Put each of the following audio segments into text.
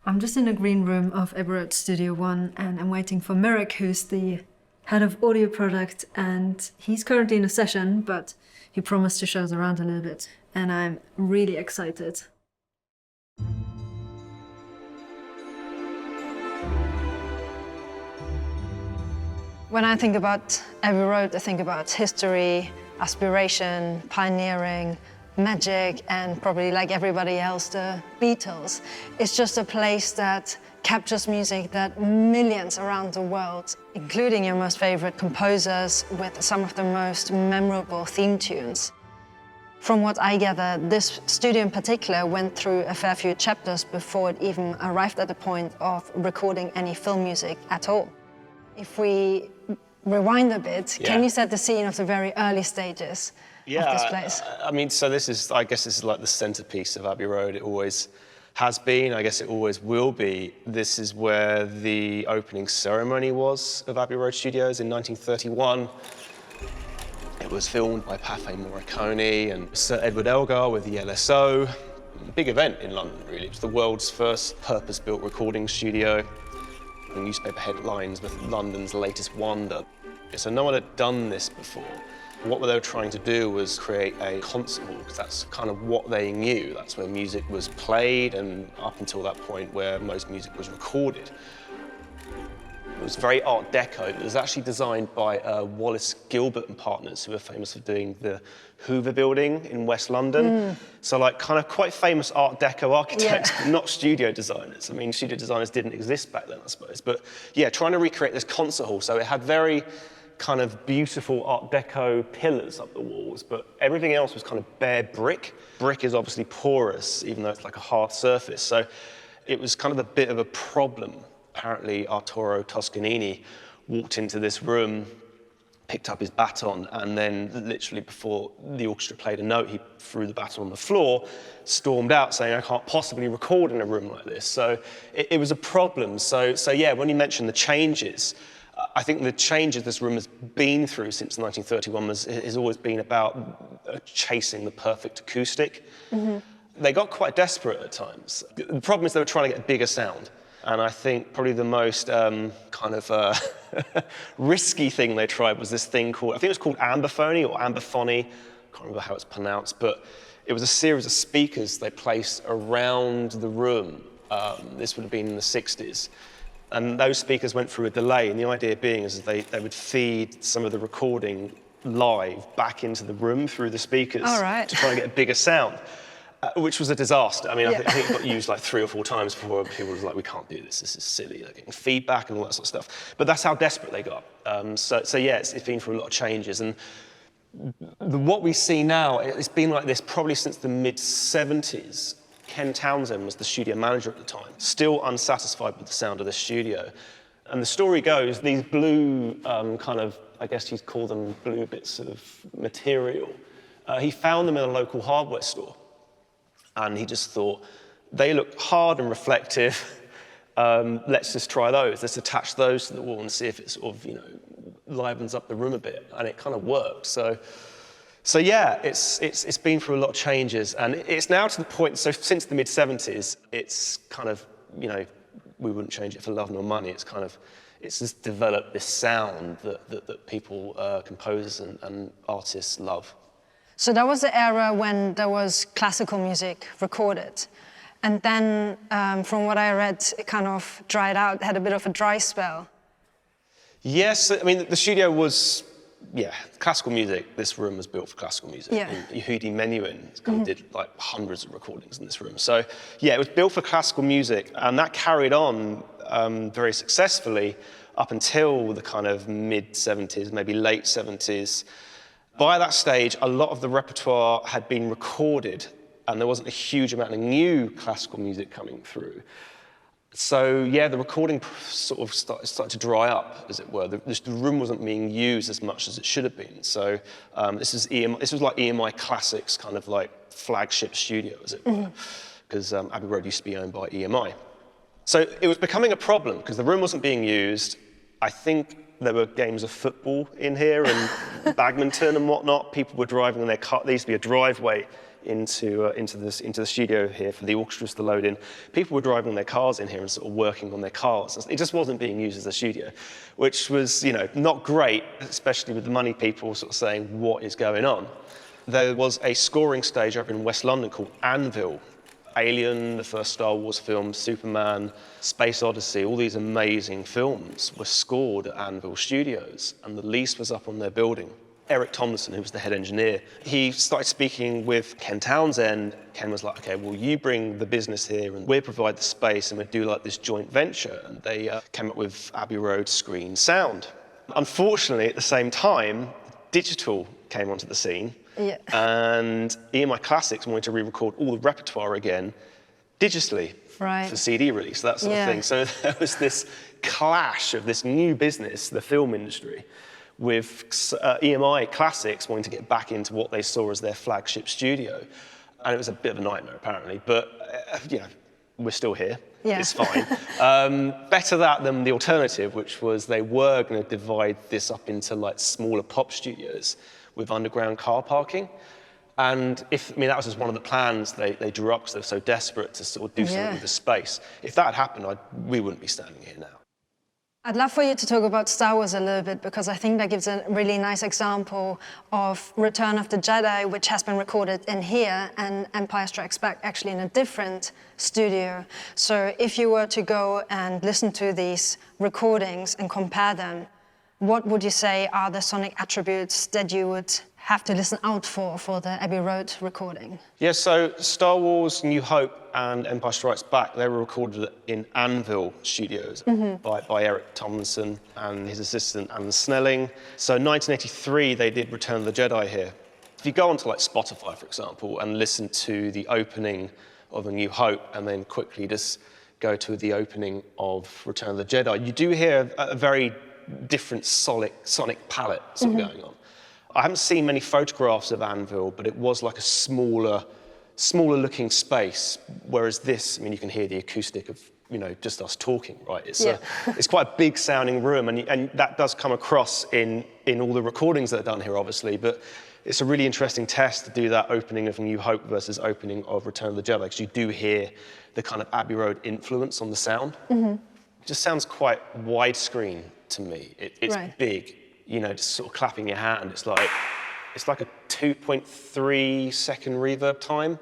I'm just in the green room of Abbey Road Studio One, and I'm waiting for Mirek, who's the head of audio product, and he's currently in a session, but he promised to show us around a little bit, and I'm really excited. When I think about Abbey Road, I think about history, aspiration, pioneering, magic, and probably like everybody else, the Beatles. It's just a place that captures music that millions around the world, including your most favorite composers, with some of the most memorable theme tunes. From what I gather, this studio in particular went through a fair few chapters before it even arrived at the point of recording any film music at all. If we rewind a bit, can you set the scene of the very early stages of this place? I mean, so I guess this is like the centerpiece of Abbey Road. It always has been, I guess it always will be. This is where the opening ceremony was of Abbey Road Studios in 1931. It was filmed by Pathé Morricone and Sir Edward Elgar with the LSO. Big event in London, really. It was the world's first purpose-built recording studio. Newspaper headlines with London's latest wonder. So no one had done this before. What they were trying to do was create a concert hall, because that's kind of what they knew. That's where music was played, and up until that point where most music was recorded. It was very Art Deco. It was actually designed by Wallace Gilbert and Partners, who are famous for doing the Hoover Building in West London. So like kind of quite famous Art Deco architects, but not studio designers. I mean, studio designers didn't exist back then, I suppose. But yeah, trying to recreate this concert hall. So it had very kind of beautiful Art Deco pillars up the walls, but everything else was kind of bare brick. Brick is obviously porous, even though it's like a hard surface. So it was kind of a bit of a problem. Apparently, Arturo Toscanini walked into this room, picked up his baton, and then literally before the orchestra played a note, he threw the baton on the floor, stormed out saying, I can't possibly record in a room like this. So it was a problem. So yeah, when you mentioned the changes, I think the changes this room has been through since 1931 has always been about chasing the perfect acoustic. They got quite desperate at times. The problem is they were trying to get a bigger sound. And I think probably the most risky thing they tried was this thing called, I think it was called amberphony or amberphony, I can't remember how it's pronounced, but it was a series of speakers they placed around the room. This would have been in the 60s. And those speakers went through a delay, and the idea being is that they would feed some of the recording live back into the room through the speakers to try and get a bigger sound. Which was a disaster. I mean, I think it got used like 3 or 4 times before people was like, we can't do this, this is silly. They're getting feedback and all that sort of stuff. But that's how desperate they got. So yeah, it's been through a lot of changes. And what we see now, it's been like this probably since the mid-70s. Ken Townsend was the studio manager at the time, still unsatisfied with the sound of the studio. And the story goes, these blue kind of, I guess you'd call them blue bits of material, he found them in a local hardware store. And he just thought, they look hard and reflective, let's just try those. Let's attach those to the wall and see if it sort of, livens up the room a bit. And it kind of worked. So yeah, it's been through a lot of changes. And it's now to the point, so since the mid-70s, it's kind of, we wouldn't change it for love nor money. It's just developed this sound that people, composers and artists love. So that was the era when there was classical music recorded. And then, from what I read, it kind of dried out, had a bit of a dry spell. Yes, I mean, the studio was, classical music. This room was built for classical music. Yeah. And Yehudi Menuhin kind of did like hundreds of recordings in this room. So yeah, it was built for classical music, and that carried on very successfully up until the kind of mid-70s, maybe late 70s. By that stage, a lot of the repertoire had been recorded, and there wasn't a huge amount of new classical music coming through. So yeah, the recording sort of started to dry up, as it were. The room wasn't being used as much as it should have been. So this was like EMI Classics, kind of like flagship studio, as it were, because Abbey Road used to be owned by EMI. So it was becoming a problem because the room wasn't being used. I think there were games of football in here and badminton and whatnot. People were driving in their car. There used to be a driveway into the studio here for the orchestras to load in. People were driving their cars in here and sort of working on their cars. It just wasn't being used as a studio, which was, not great, especially with the money people sort of saying, what is going on? There was a scoring stage over in West London called Anvil. Alien, the first Star Wars film, Superman, Space Odyssey, all these amazing films were scored at Anvil Studios, and the lease was up on their building. Eric Tomlinson, who was the head engineer, he started speaking with Ken Townsend. Ken was like, okay, well, you bring the business here and we'll provide the space and we'll do like this joint venture. And they came up with Abbey Road Screen Sound. Unfortunately, at the same time, digital came onto the scene. Yeah. And EMI Classics wanted to re-record all the repertoire again digitally for CD release, that sort of thing. So there was this clash of this new business, the film industry, with EMI Classics wanting to get back into what they saw as their flagship studio. And it was a bit of a nightmare, apparently. But, we're still here. Yeah. It's fine. Better that than the alternative, which was they were going to divide this up into like smaller pop studios with underground car parking. And that was just one of the plans they drew up because they were so desperate to sort of do something with the space. If that had happened, we wouldn't be standing here now. I'd love for you to talk about Star Wars a little bit, because I think that gives a really nice example of Return of the Jedi, which has been recorded in here, and Empire Strikes Back actually in a different studio. So if you were to go and listen to these recordings and compare them, what would you say are the sonic attributes that you would have to listen out for the Abbey Road recording? Yeah, so Star Wars, New Hope and Empire Strikes Back, they were recorded in Anvil Studios by Eric Tomlinson and his assistant Alan Snelling. So in 1983, they did Return of the Jedi here. If you go onto like Spitfire, for example, and listen to the opening of A New Hope and then quickly just go to the opening of Return of the Jedi, you do hear a very different sonic palette sort of going on. I haven't seen many photographs of Anvil, but it was like a smaller looking space, whereas this, you can hear the acoustic of, just us talking, right? It's quite a big sounding room, and that does come across in all the recordings that are done here, obviously, but it's a really interesting test to do that opening of New Hope versus opening of Return of the Jedi, because you do hear the kind of Abbey Road influence on the sound. It just sounds quite widescreen to me. It's big. Just sort of clapping your hand, it's like a 2.3 second reverb time,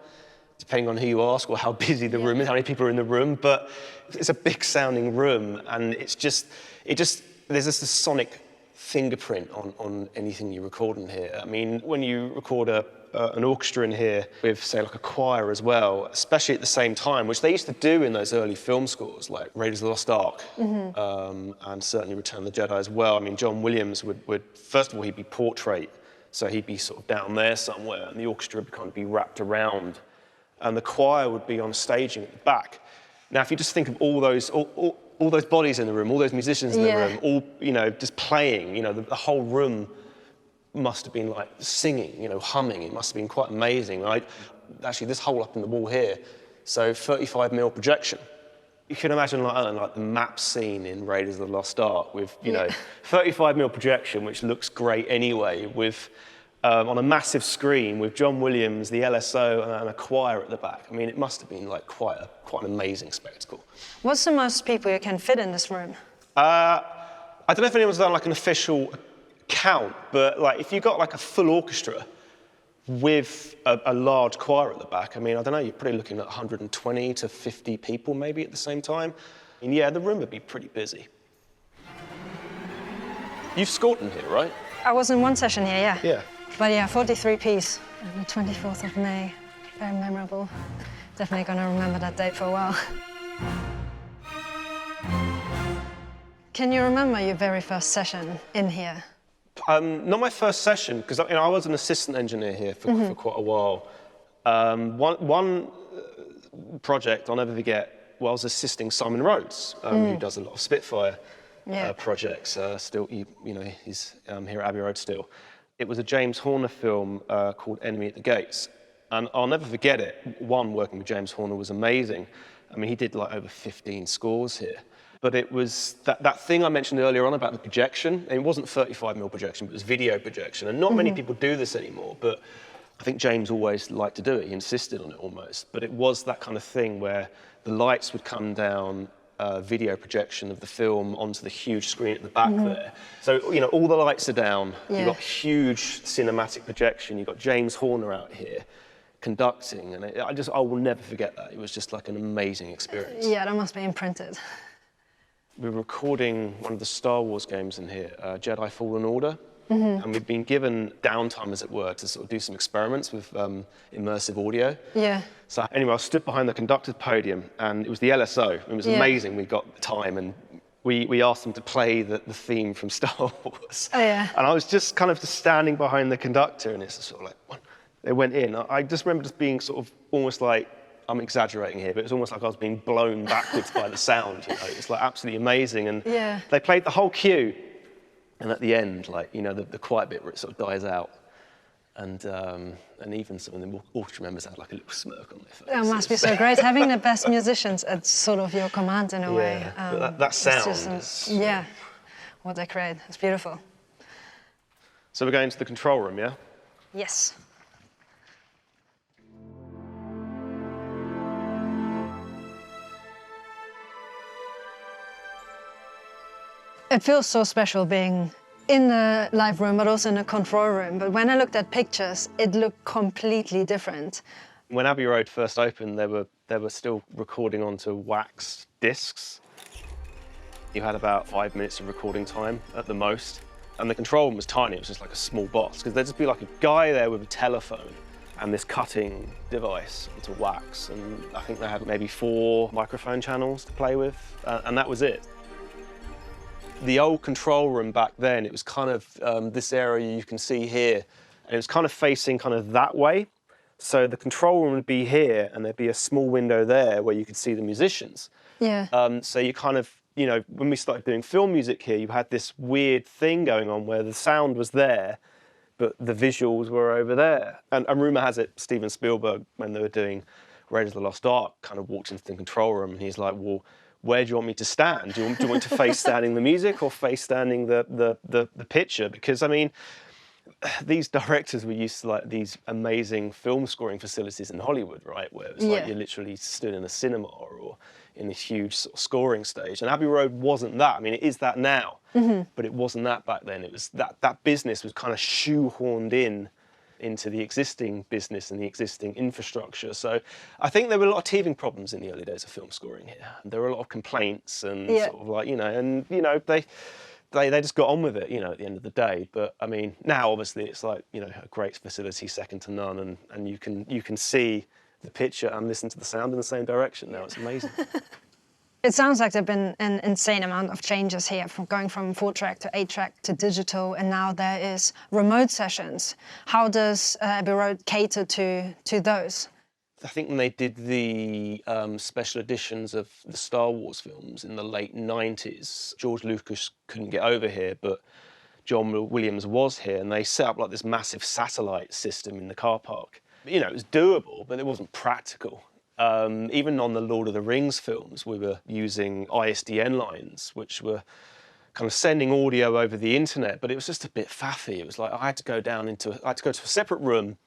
depending on who you ask or how busy the room is, how many people are in the room. But it's a big sounding room, and there's just a sonic fingerprint on anything you record in here. When you record an orchestra in here with, say, like a choir as well, especially at the same time, which they used to do in those early film scores, like Raiders of the Lost Ark, and certainly Return of the Jedi as well. John Williams would first of all, he'd be portrait, so he'd be sort of down there somewhere, and the orchestra would kind of be wrapped around, and the choir would be on staging at the back. Now, if you just think of all those bodies in the room, all those musicians in the room, all, just playing, the whole room must have been like singing, humming. It must have been quite amazing. Actually, this hole up in the wall here, so 35mm projection. You can imagine like the map scene in Raiders of the Lost Ark with 35mm projection, which looks great anyway, with on a massive screen with John Williams, the LSO, and a choir at the back. It must have been like quite an amazing spectacle. What's the most people you can fit in this room? I don't know if anyone's done like an official count, but like if you got like a full orchestra with a large choir at the back, I don't know, you're probably looking at 120 to 50 people maybe at the same time. The room would be pretty busy. You've scored in here, right? I was in one session here, yeah. But 43 piece, on the 24th of May, very memorable. Definitely gonna remember that date for a while. Can you remember your very first session in here? Not my first session, because I was an assistant engineer here for quite a while. One project I'll never forget, I was assisting Simon Rhodes, who does a lot of Spitfire projects. Still, he's here at Abbey Road still. It was a James Horner film called Enemy at the Gates, and I'll never forget it. Working with James Horner was amazing. He did like over 15 scores here. But it was that thing I mentioned earlier on about the projection. It wasn't 35mm projection, but it was video projection. And not many people do this anymore. But I think James always liked to do it. He insisted on it almost. But it was that kind of thing where the lights would come down, video projection of the film onto the huge screen at the back there. So, you know, all the lights are down. You've got huge cinematic projection. You've got James Horner out here conducting. And I will never forget that. It was just like an amazing experience. Yeah, that must be imprinted. We were recording one of the Star Wars games in here, Jedi Fallen Order. And we've been given downtime, as it were, to sort of do some experiments with immersive audio. Yeah. So anyway, I stood behind the conductor's podium, and it was the LSO. It was amazing. We got the time, and we asked them to play the theme from Star Wars. Oh, yeah. And I was just kind of just standing behind the conductor, and it's sort of like, they went in. I just remember just being sort of almost like, I'm exaggerating here, but it was almost like I was being blown backwards by the sound. You know, it's like absolutely amazing. And they played the whole cue. And at the end, like, you know, the quiet bit where it sort of dies out, and even some of the orchestra members had like a little smirk on their face. That must be so great, having the best musicians at sort of your command in a way. But that sound is... Yeah, what they create, it's beautiful. So we're going to the control room, yeah? Yes. It feels so special being in the live room, but also in the control room. But when I looked at pictures, it looked completely different. When Abbey Road first opened, they were still recording onto wax discs. You had about 5 minutes of recording time at the most. And the control room was tiny, it was just like a small box, because there'd just be like a guy there with a telephone and this cutting device onto wax. And I think they had maybe 4 microphone channels to play with, and that was it. The old control room back then, it was kind of this area you can see here, and it was kind of facing kind of that way. So the control room would be here, and there'd be a small window there where you could see the musicians. Yeah. So you kind of, you know, when we started doing film music here, you had this weird thing going on where the sound was there, but the visuals were over there. And rumour has it, Steven Spielberg, when they were doing Raiders of the Lost Ark, kind of walked into the control room, and he's like, well, where do you want me to stand? Do you want me to face standing the music or face standing the picture? Because, I mean, these directors were used to like these amazing film scoring facilities in Hollywood, right? Where it was like you literally stood in a cinema or in this huge sort of scoring stage. And Abbey Road wasn't that. I mean, it is that now, but it wasn't that back then. It was that business was kind of shoehorned into the existing business and the existing infrastructure. So I think there were a lot of teething problems in the early days of film scoring here. There were a lot of complaints and sort of like, they just got on with it, you know, at the end of the day. But I mean, now obviously it's like, you know, a great facility, second to none, and you can see the picture and listen to the sound in the same direction now. It's amazing. It sounds like there have been an insane amount of changes here, from going from 4-track to 8-track to digital, and now there is remote sessions. How does Abbey Road cater to those? I think when they did the special editions of the Star Wars films in the late 90s, George Lucas couldn't get over here, but John Williams was here, and they set up like this massive satellite system in the car park. You know, it was doable, but it wasn't practical. Even on the Lord of the Rings films, we were using ISDN lines, which were kind of sending audio over the internet, but it was just a bit faffy. It was like I had to go to a separate room,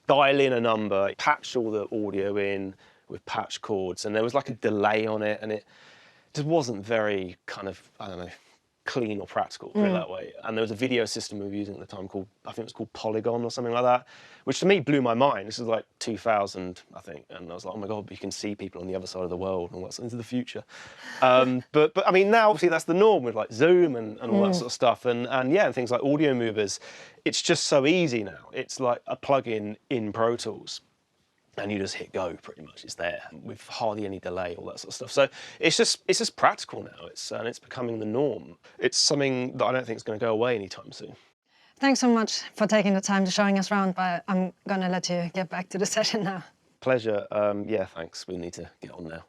dial in a number, patch all the audio in with patch cords, and there was like a delay on it, and it just wasn't very kind of, I don't know, clean or practical, put it that way. And there was a video system we were using at the time called, I think it was called Polygon or something like that, which to me blew my mind. This was like 2000, I think, and I was like, oh my God, you can see people on the other side of the world and what's into the future. But I mean, now obviously that's the norm with like Zoom and all that sort of stuff, and things like audio movers. It's just so easy now. It's like a plug-in in Pro Tools, and you just hit go, pretty much. It's there with hardly any delay, all that sort of stuff. So it's just practical now. It's becoming the norm. It's something that I don't think is going to go away anytime soon. Thanks so much for taking the time to showing us around, but I'm going to let you get back to the session now. Pleasure. Yeah, thanks. We need to get on now.